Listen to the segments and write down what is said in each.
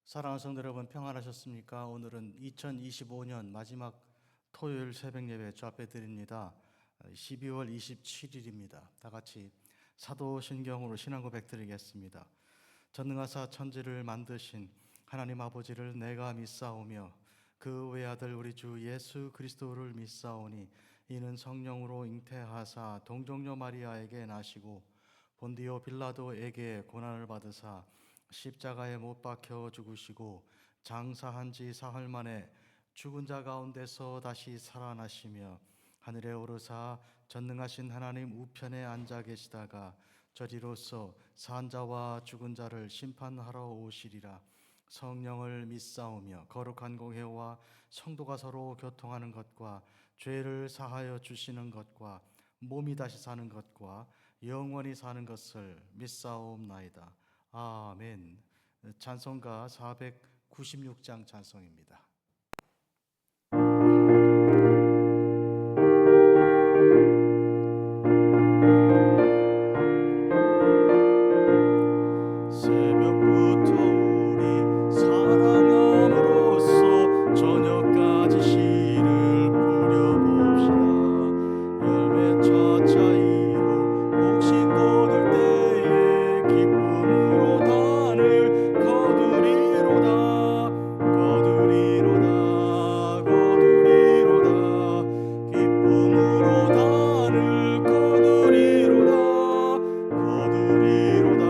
사랑하는 성도 여러분, 평안하셨습니까? 오늘은 2025년 마지막 토요일 새벽 예배 주 앞에 드립니다. 12월 27일입니다. 다 같이 사도신경으로 신앙 고백 드리겠습니다. 전능하사 천지를 만드신 하나님 아버지를 내가 믿사오며 그 외아들 우리 주 예수 그리스도를 믿사오니 이는 성령으로 잉태하사 동정녀 마리아에게 나시고 본디오 빌라도에게 고난을 받으사 십자가에 못 박혀 죽으시고 장사한 지 사흘 만에 죽은 자 가운데서 다시 살아나시며 하늘에 오르사 전능하신 하나님 우편에 앉아 계시다가 저리로서 산 자와 죽은 자를 심판하러 오시리라. 성령을 믿사오며 거룩한 공회와 성도가 서로 교통하는 것과 죄를 사하여 주시는 것과 몸이 다시 사는 것과 영원히 사는 것을 믿사옵나이다. 아멘. 찬송가 496장 찬송입니다. 새벽부터 우리 사랑함으로써 저녁까지 씨를 뿌려봅시다. 열매 차차이로 곡식 거둘 때에 기쁨으로 단을 거두리로다. 거두리로다. 거두리로다. 기쁨으로 단을 거두리로다. 거두리로다.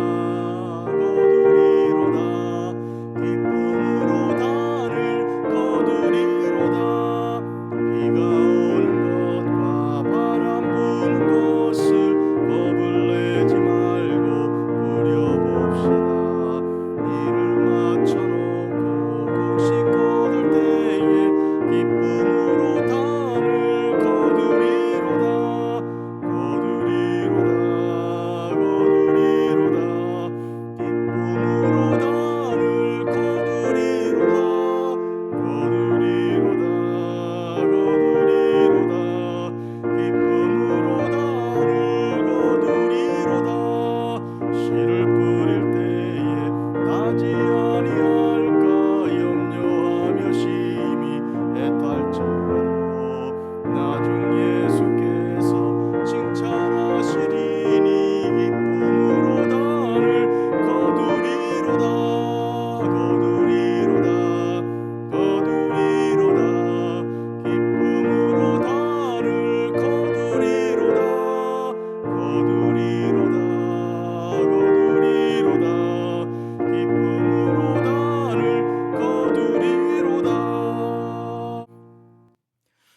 거두리로다. 기쁨으로 단을 거두리로다. 비가 오는 것과 바람 부는 것을 겁을 내지 말고 뿌려봅시다. 이를 맞춰놓고 곡식 거둘 때에 기쁨으로 단을 거두리로다. 거두리로다. 거두리로다. 기쁨으로 단을 거두리로다. 거두리로다. 거두리로다. 기쁨으로 단을 거두리로다. 씨를 뿌릴 때에 나지 아니할까 염려하며 심히 애탈지라도 나중 예수께서 칭찬하시리니 기쁨으로 단을 거두리로다. 거두리로다. 거두리로다. 기쁨으로 단을 거두리로다. 거두리로다. 거두리로다. 기쁨으로 단을 거두리로다.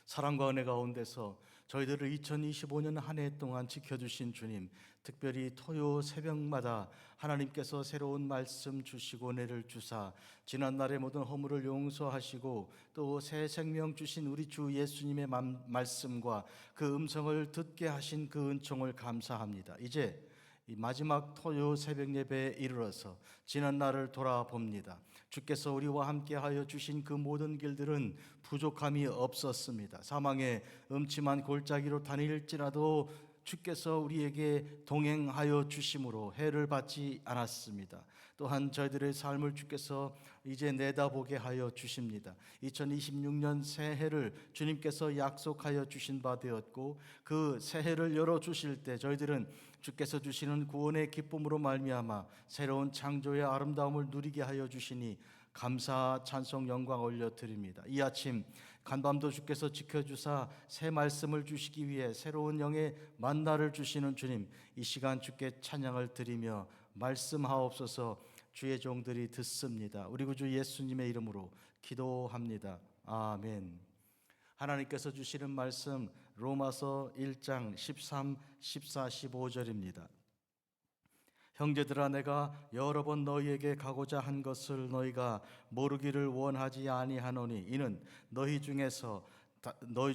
사랑과 은혜 가운데서 저희들을 2025년 한 해 동안 지켜주신 주님, 특별히 토요 새벽마다 하나님께서 새로운 말씀 주시고 은혜를 주사 지난날의 모든 허물을 용서하시고 또 새 생명 주신 우리 주 예수님의 말씀과 그 음성을 듣게 하신 그 은총을 감사합니다. 이제 이 마지막 토요 새벽 예배에 이르러서 지난 날을 돌아봅니다. 주께서 우리와 함께하여 주신 그 모든 길들은 부족함이 없었습니다. 사망의 음침한 골짜기로 다닐지라도 주께서 우리에게 동행하여 주심으로 해를 받지 않았습니다. 또한 저희들의 삶을 주께서 이제 내다보게 하여 주십니다. 2026년 새해를 주님께서 약속하여 주신 바 되었고 그 새해를 열어주실 때 저희들은 주께서 주시는 구원의 기쁨으로 말미암아 새로운 창조의 아름다움을 누리게 하여 주시니 감사 찬송 영광 올려드립니다. 이 아침 간밤도 주께서 지켜주사 새 말씀을 주시기 위해 새로운 영의 만나를 주시는 주님, 이 시간 주께 찬양을 드리며 말씀하옵소서. 주의 종들이 듣습니다. 우리 구주 예수님의 이름으로 기도합니다. 아멘. 하나님께서 주시는 말씀 로마서 1장 13, 14, 15절입니다. 형제들아, 내가 여러 번 너희에게 가고자 한 것을 너희가 모르기를 원하지 아니하노니 이는 너희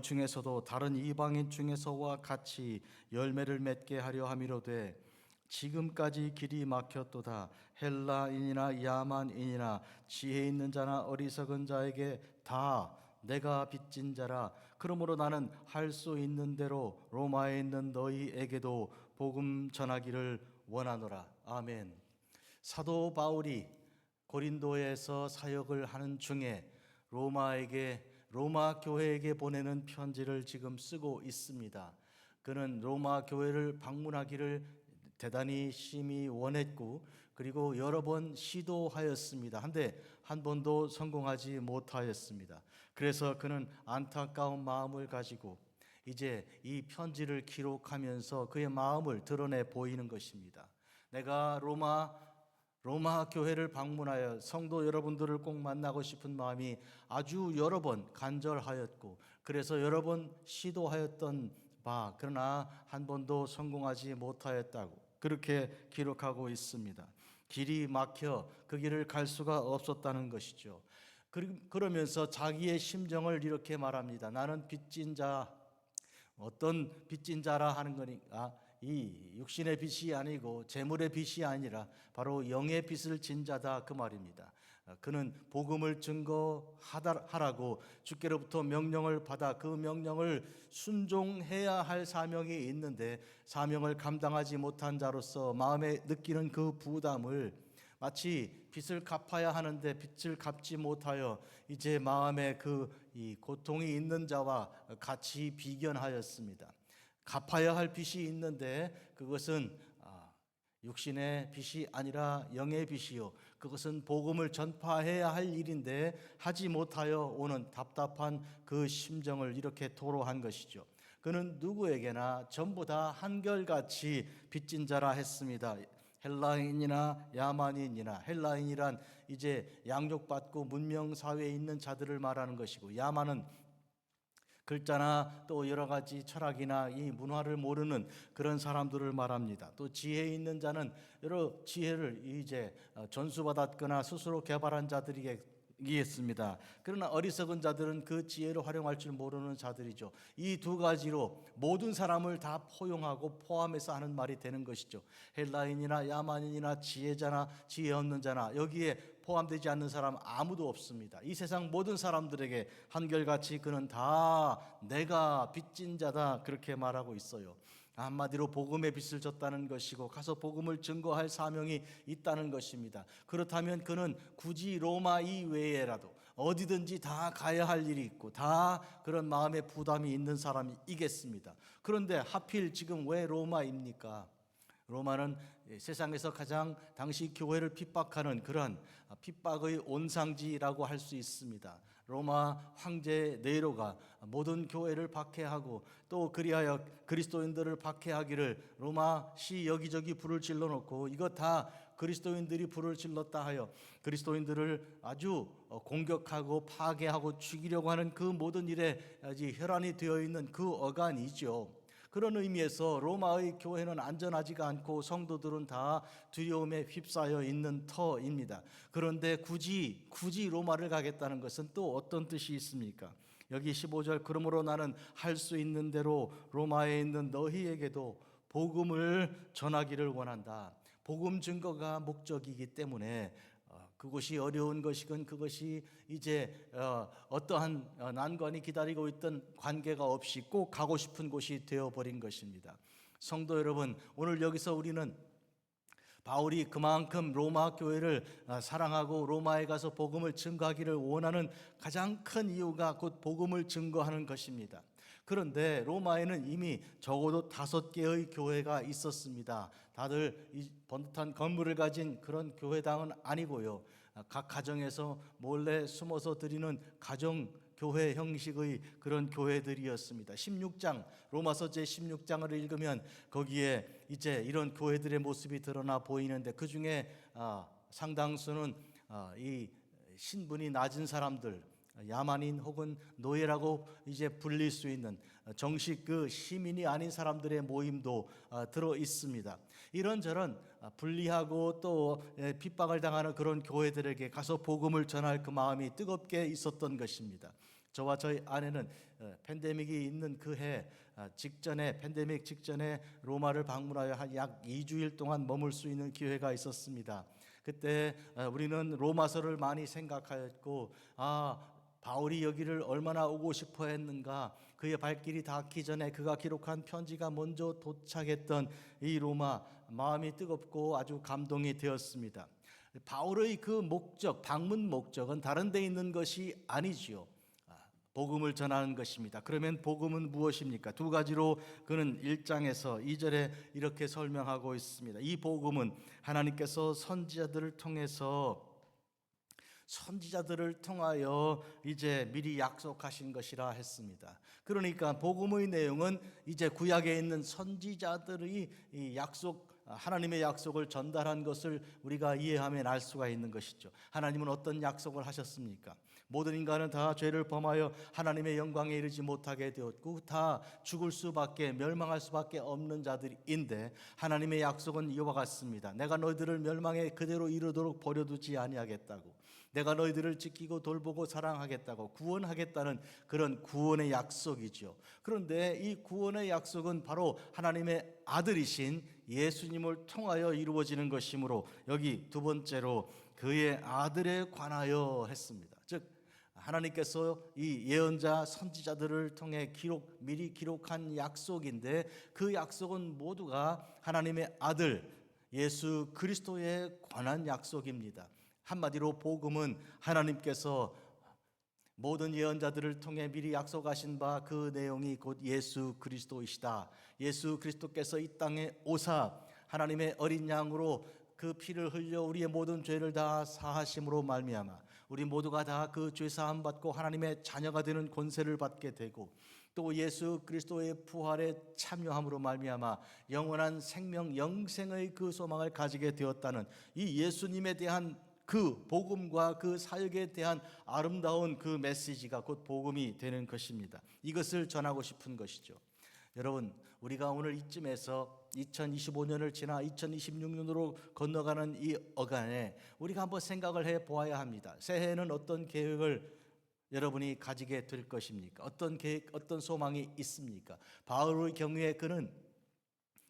중에서도 다른 이방인 중에서와 같이 열매를 맺게 하려 함이로되 지금까지 길이 막혔도다. 헬라인이나 야만인이나 지혜 있는 자나 어리석은 자에게 다 내가 빚진 자라. 그러므로 나는 할 수 있는 대로 로마에 있는 너희에게도 복음 전하기를 원하노라. 아멘. 사도 바울이 고린도에서 사역을 하는 중에 로마 교회에게 보내는 편지를 지금 쓰고 있습니다. 그는 로마 교회를 방문하기를 대단히 심히 원했고, 그리고 여러 번 시도하였습니다. 한데 한 번도 성공하지 못하였습니다. 그래서 그는 안타까운 마음을 가지고 이제 이 편지를 기록하면서 그의 마음을 드러내 보이는 것입니다. 내가 로마 교회를 방문하여 성도 여러분들을 꼭 만나고 싶은 마음이 아주 여러 번 간절하였고, 그래서 여러 번 시도하였던 그러나 한 번도 성공하지 못하였다고 그렇게 기록하고 있습니다. 길이 막혀 그 길을 갈 수가 없었다는 것이죠. 그러면서 자기의 심정을 이렇게 말합니다. 나는 빚진 자. 어떤 빚진 자라 하는 거니까 이 육신의 빚이 아니고 재물의 빚이 아니라 바로 영의 빚을 진 자다, 그 말입니다. 그는 복음을 증거하라고 주께로부터 명령을 받아 그 명령을 순종해야 할 사명이 있는데, 사명을 감당하지 못한 자로서 마음에 느끼는 그 부담을, 마치 빚을 갚아야 하는데 빚을 갚지 못하여 이제 마음에 이 고통이 있는 자와 같이 비견하였습니다. 갚아야 할 빚이 있는데 그것은 육신의 빚이 아니라 영의 빚이요, 그것은 복음을 전파해야 할 일인데 하지 못하여 오는 답답한 그 심정을 이렇게 토로한 것이죠. 그는 누구에게나 전부 다 한결같이 빚진 자라 했습니다. 헬라인이나 야만인이나, 헬라인이란 이제 양육받고 문명 사회에 있는 자들을 말하는 것이고, 야만은 글자나 또 여러 가지 철학이나 이 문화를 모르는 그런 사람들을 말합니다. 또 지혜 있는 자는 여러 지혜를 이제 전수받았거나 스스로 개발한 자들이겠습니다. 그러나 어리석은 자들은 그 지혜를 활용할 줄 모르는 자들이죠. 이 두 가지로 모든 사람을 다 포용하고 포함해서 하는 말이 되는 것이죠. 헬라인이나 야만인이나 지혜자나 지혜 없는 자나, 여기에 포함되지 않는 사람 아무도 없습니다. 이 세상 모든 사람들에게 한결같이 그는 다 내가 빚진 자다, 그렇게 말하고 있어요. 한마디로 복음의 빚을 졌다는 것이고, 가서 복음을 증거할 사명이 있다는 것입니다. 그렇다면 그는 굳이 로마 이외에라도 어디든지 다 가야 할 일이 있고 다 그런 마음의 부담이 있는 사람이겠습니다. 그런데 하필 지금 왜 로마입니까? 로마는 세상에서 가장 당시 교회를 핍박하는 그런 핍박의 온상지라고 할 수 있습니다. 로마 황제 네로가 모든 교회를 박해하고 또 그리하여 그리스도인들을 박해하기를 로마시 여기저기 불을 질러놓고, 이것 다 그리스도인들이 불을 질렀다 하여 그리스도인들을 아주 공격하고 파괴하고 죽이려고 하는 그 모든 일에 혈안이 되어 있는 그 어간이죠. 그런 의미에서 로마의 교회는 안전하지가 않고 성도들은 다 두려움에 휩싸여 있는 터입니다. 그런데 굳이 로마를 가겠다는 것은 또 어떤 뜻이 있습니까? 여기 15절, 그러므로 나는 할 수 있는 대로 로마에 있는 너희에게도 복음을 전하기를 원한다. 복음 증거가 목적이기 때문에 그것이 어려운 것이건 그것이 이제 어떠한 난관이 기다리고 있던 관계가 없이 꼭 가고 싶은 곳이 되어버린 것입니다. 성도 여러분, 오늘 여기서 우리는 바울이 그만큼 로마 교회를 사랑하고 로마에 가서 복음을 증거하기를 원하는 가장 큰 이유가 곧 복음을 증거하는 것입니다. 그런데 로마에는 이미 적어도 5개의 교회가 있었습니다. 다들 이 번듯한 건물을 가진 그런 교회당은 아니고요, 각 가정에서 몰래 숨어서 드리는 가정 교회 형식의 그런 교회들이었습니다. 16장, 로마서 제16장을 읽으면 거기에 이제 이런 교회들의 모습이 드러나 보이는데, 그 중에 상당수는 이 신분이 낮은 사람들, 야만인 혹은 노예라고 이제 불릴 수 있는 정식 그 시민이 아닌 사람들의 모임도 들어 있습니다. 이런저런 불리하고 또 핍박을 당하는 그런 교회들에게 가서 복음을 전할 그 마음이 뜨겁게 있었던 것입니다. 저와 저희 아내는 팬데믹이 있는 그 해 직전에, 팬데믹 직전에 로마를 방문하여 한 약 2주일 동안 머물 수 있는 기회가 있었습니다. 그때 우리는 로마서를 많이 생각하였고, 바울이 여기를 얼마나 오고 싶어 했는가, 그의 발길이 닿기 전에 그가 기록한 편지가 먼저 도착했던 이 로마, 마음이 뜨겁고 아주 감동이 되었습니다. 바울의 그 목적, 방문 목적은 다른 데 있는 것이 아니지요. 복음을 전하는 것입니다. 그러면 복음은 무엇입니까? 두 가지로 그는 1장에서 2절에 이렇게 설명하고 있습니다. 이 복음은 하나님께서 선지자들을 통하여 이제 미리 약속하신 것이라 했습니다. 그러니까 복음의 내용은 이제 구약에 있는 선지자들의 이 하나님의 약속을 전달한 것을 우리가 이해하면 알 수가 있는 것이죠. 하나님은 어떤 약속을 하셨습니까? 모든 인간은 다 죄를 범하여 하나님의 영광에 이르지 못하게 되었고 다 죽을 수밖에, 멸망할 수밖에 없는 자들인데, 하나님의 약속은 이와 같습니다. 내가 너희들을 멸망에 그대로 이르도록 버려두지 아니하겠다고, 내가 너희들을 지키고 돌보고 사랑하겠다고, 구원하겠다는 그런 구원의 약속이죠. 그런데 이 구원의 약속은 바로 하나님의 아들이신 예수님을 통하여 이루어지는 것이므로, 여기 두 번째로 그의 아들에 관하여 했습니다. 즉 하나님께서 이 예언자 선지자들을 통해 미리 기록한 약속인데, 그 약속은 모두가 하나님의 아들 예수 그리스도에 관한 약속입니다. 한마디로 복음은 하나님께서 모든 예언자들을 통해 미리 약속하신 바 그 내용이 곧 예수 그리스도이시다. 예수 그리스도께서 이 땅에 오사 하나님의 어린 양으로 그 피를 흘려 우리의 모든 죄를 다 사하심으로 말미암아 우리 모두가 다 그 죄 사함 받고 하나님의 자녀가 되는 권세를 받게 되고, 또 예수 그리스도의 부활에 참여함으로 말미암아 영원한 생명, 영생의 그 소망을 가지게 되었다는 이 예수님에 대한 그 복음과 그 사역에 대한 아름다운 그 메시지가 곧 복음이 되는 것입니다. 이것을 전하고 싶은 것이죠. 여러분, 우리가 오늘 이쯤에서 2025년을 지나 2026년으로 건너가는 이 어간에 우리가 한번 생각을 해 보아야 합니다. 새해에는 어떤 계획을 여러분이 가지게 될 것입니까? 어떤 계획, 어떤 소망이 있습니까? 바울의 경우에 그는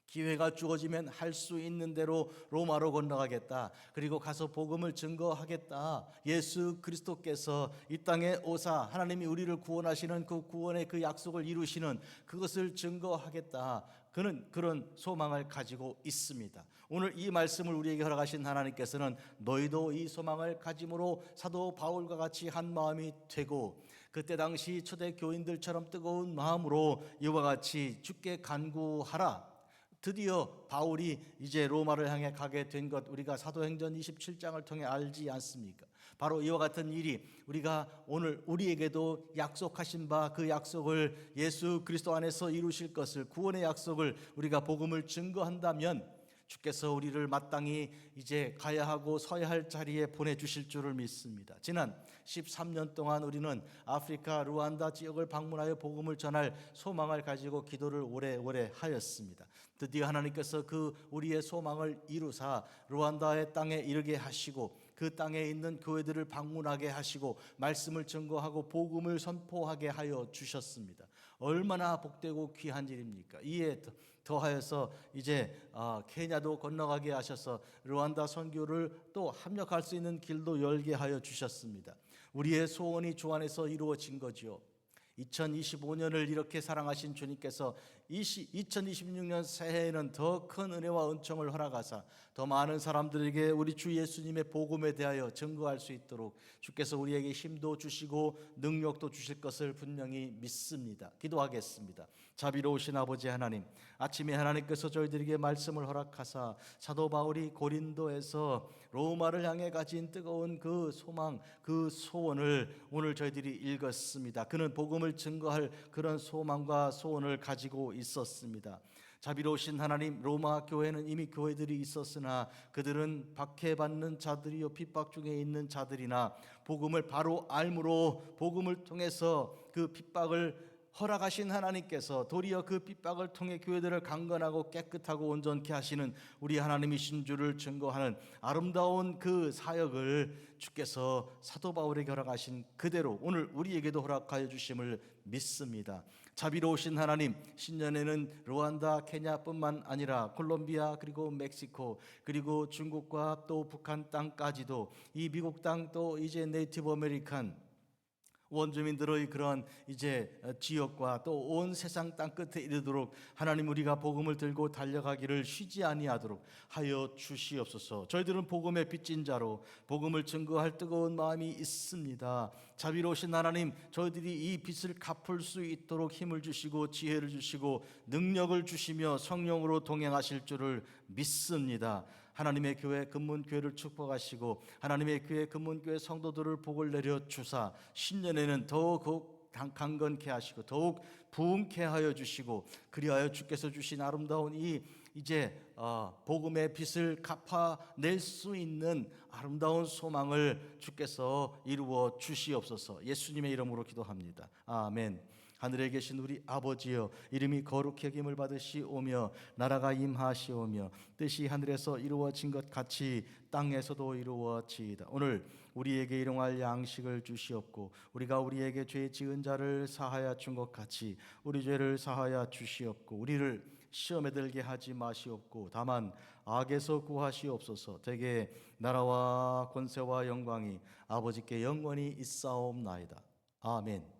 기회가 주어지면 할 수 있는 대로 로마로 건너가겠다, 그리고 가서 복음을 증거하겠다, 예수 그리스도께서 이 땅에 오사 하나님이 우리를 구원하시는 그 구원의 그 약속을 이루시는 그것을 증거하겠다, 그는 그런 소망을 가지고 있습니다. 오늘 이 말씀을 우리에게 허락하신 하나님께서는 너희도 이 소망을 가짐으로 사도 바울과 같이 한 마음이 되고, 그때 당시 초대 교인들처럼 뜨거운 마음으로 이와 같이 주께 간구하라. 드디어 바울이 이제 로마를 향해 가게 된 것, 우리가 사도행전 27장을 통해 알지 않습니까? 바로 이와 같은 일이 오늘 우리에게도 약속하신 바 그 약속을 예수 그리스도 안에서 이루실 것을, 구원의 약속을 우리가 복음을 증거한다면 주께서 우리를 마땅히 이제 가야 하고 서야 할 자리에 보내주실 줄을 믿습니다. 지난 13년 동안 우리는 아프리카 루안다 지역을 방문하여 복음을 전할 소망을 가지고 기도를 오래오래 하였습니다. 드디어 하나님께서 그 우리의 소망을 이루사 루안다의 땅에 이르게 하시고, 그 땅에 있는 교회들을 방문하게 하시고 말씀을 증거하고 복음을 선포하게 하여 주셨습니다. 얼마나 복되고 귀한 일입니까? 이에 더하여서 이제 케냐도 건너가게 하셔서 루안다 선교를 또 합력할 수 있는 길도 열게 하여 주셨습니다. 우리의 소원이 주 안에서 이루어진 거죠. 2025년을 이렇게 사랑하신 주님께서 2026년 새해에는 더 큰 은혜와 은총을 허락하사 더 많은 사람들에게 우리 주 예수님의 복음에 대하여 증거할 수 있도록 주께서 우리에게 힘도 주시고 능력도 주실 것을 분명히 믿습니다. 기도하겠습니다. 자비로우신 아버지 하나님, 아침에 하나님께서 저희들에게 말씀을 허락하사 사도 바울이 고린도에서 로마를 향해 가진 뜨거운 그 소망, 그 소원을 오늘 저희들이 읽었습니다. 그는 복음을 증거할 그런 소망과 소원을 가지고 있었습니다. 자비로우신 하나님, 로마 교회는 이미 교회들이 있었으나 그들은 박해받는 자들이요 핍박 중에 있는 자들이나 복음을 바로 알므로 복음을 통해서 그 핍박을 허락하신 하나님께서 도리어 그 핍박을 통해 교회들을 강건하고 깨끗하고 온전케 하시는 우리 하나님이신 줄을 증거하는 아름다운 그 사역을 주께서 사도 바울에게 허락하신 그대로 오늘 우리에게도 허락하여 주심을 믿습니다. 자비로우신 하나님, 신년에는 루안다, 케냐뿐만 아니라 콜롬비아, 그리고 멕시코, 그리고 중국과 또 북한 땅까지도, 이 미국 땅, 또 이제 네이티브 아메리칸 원주민들의 그런 이제 지역과 또 온 세상 땅 끝에 이르도록 하나님 우리가 복음을 들고 달려가기를 쉬지 아니하도록 하여 주시옵소서. 저희들은 복음의 빚진 자로 복음을 증거할 뜨거운 마음이 있습니다. 자비로우신 하나님, 저희들이 이 빚을 갚을 수 있도록 힘을 주시고 지혜를 주시고 능력을 주시며 성령으로 동행하실 줄을 믿습니다. 하나님의 교회 금문교회를 축복하시고 하나님의 교회 금문교회 성도들을 복을 내려 주사 신년에는 더욱 강건케 하시고 더욱 부흥케 하여 주시고, 그리하여 주께서 주신 아름다운 이제 복음의 빚을 갚아낼 수 있는 아름다운 소망을 주께서 이루어 주시옵소서. 예수님의 이름으로 기도합니다. 아멘. 하늘에 계신 우리 아버지여, 이름이 거룩히 여김을 받으시오며 나라가 임하시오며 뜻이 하늘에서 이루어진 것 같이 땅에서도 이루어지이다. 오늘 우리에게 일용할 양식을 주시옵고 우리가 우리에게 죄 지은 자를 사하여 준 것 같이 우리 죄를 사하여 주시옵고 우리를 시험에 들게 하지 마시옵고 다만 악에서 구하시옵소서. 대개 나라와 권세와 영광이 아버지께 영원히 있사옵나이다. 아멘.